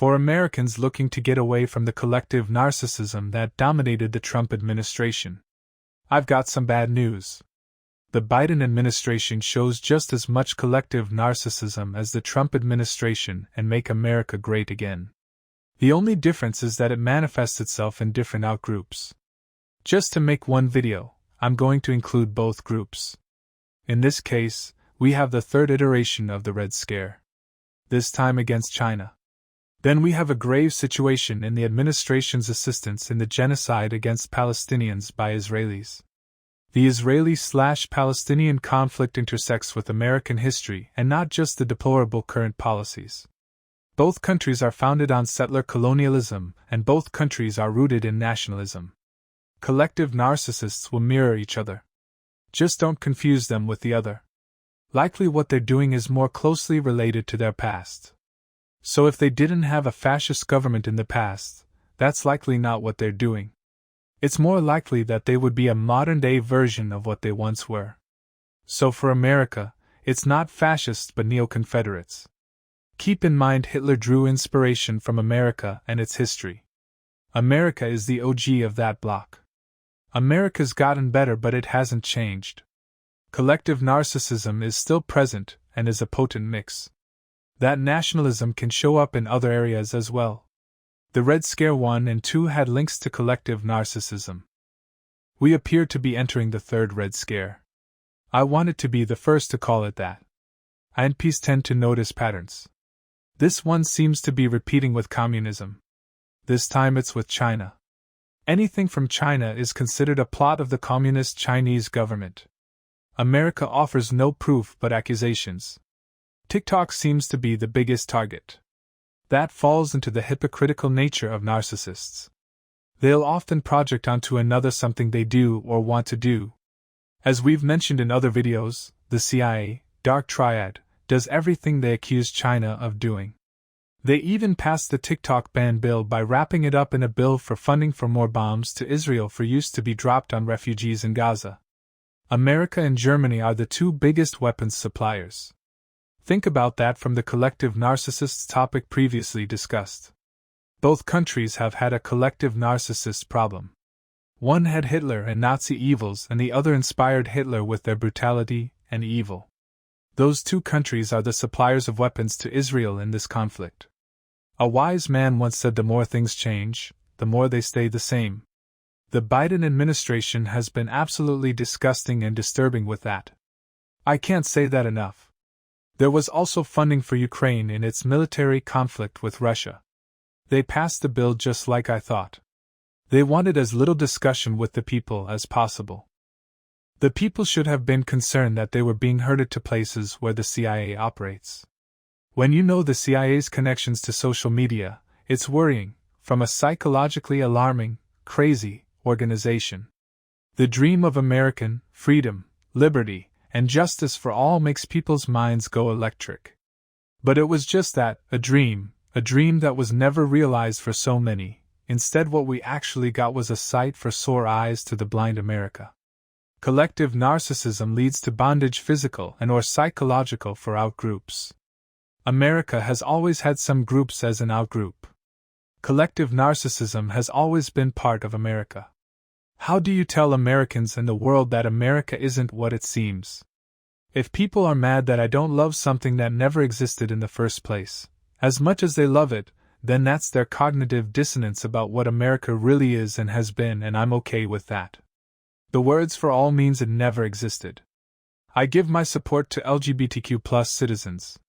For Americans looking to get away from the collective narcissism that dominated the Trump administration, I've got some bad news. The Biden administration shows just as much collective narcissism as the Trump administration and Make America Great Again. The only difference is that it manifests itself in different outgroups. Just to make one video, I'm going to include both groups. In this case, we have the third iteration of the Red Scare. This time against China. Then we have a grave situation in the administration's assistance in the genocide against Palestinians by Israelis. The Israeli-Palestinian conflict intersects with American history and not just the deplorable current policies. Both countries are founded on settler colonialism, and both countries are rooted in nationalism. Collective narcissists will mirror each other. Just don't confuse them with the other. Likely what they're doing is more closely related to their past. So if they didn't have a fascist government in the past, that's likely not what they're doing. It's more likely that they would be a modern-day version of what they once were. So for America, it's not fascists but neo-Confederates. Keep in mind Hitler drew inspiration from America and its history. America is the OG of that bloc. America's gotten better but it hasn't changed. Collective narcissism is still present and is a potent mix. That nationalism can show up in other areas as well. The Red Scare 1 and 2 had links to collective narcissism. We appear to be entering the third Red Scare. I wanted to be the first to call it that. INTPs tend to notice patterns. This one seems to be repeating with communism. This time it's with China. Anything from China is considered a plot of the communist Chinese government. America offers no proof but accusations. TikTok seems to be the biggest target. That falls into the hypocritical nature of narcissists. They'll often project onto another something they do or want to do. As we've mentioned in other videos, the CIA, Dark Triad, does everything they accuse China of doing. They even passed the TikTok ban bill by wrapping it up in a bill for funding for more bombs to Israel for use to be dropped on refugees in Gaza. America and Germany are the two biggest weapons suppliers. Think about that from the collective narcissists topic previously discussed. Both countries have had a collective narcissist problem. One had Hitler and Nazi evils and the other inspired Hitler with their brutality and evil. Those two countries are the suppliers of weapons to Israel in this conflict. A wise man once said the more things change, the more they stay the same. The Biden administration has been absolutely disgusting and disturbing with that. I can't say that enough. There was also funding for Ukraine in its military conflict with Russia. They passed the bill just like I thought. They wanted as little discussion with the people as possible. The people should have been concerned that they were being herded to places where the CIA operates. When you know the CIA's connections to social media, it's worrying, from a psychologically alarming, crazy organization. The dream of American freedom, liberty, and justice for all makes people's minds go electric. But it was just that, a dream that was never realized for so many. Instead, what we actually got was a sight for sore eyes to the blind America. Collective narcissism leads to bondage, physical and or psychological, for outgroups. America has always had some groups as an outgroup. Collective narcissism has always been part of America. How do you tell Americans and the world that America isn't what it seems? If people are mad that I don't love something that never existed in the first place, as much as they love it, then that's their cognitive dissonance about what America really is and has been, and I'm okay with that. The words for all means it never existed. I give my support to LGBTQ+ citizens.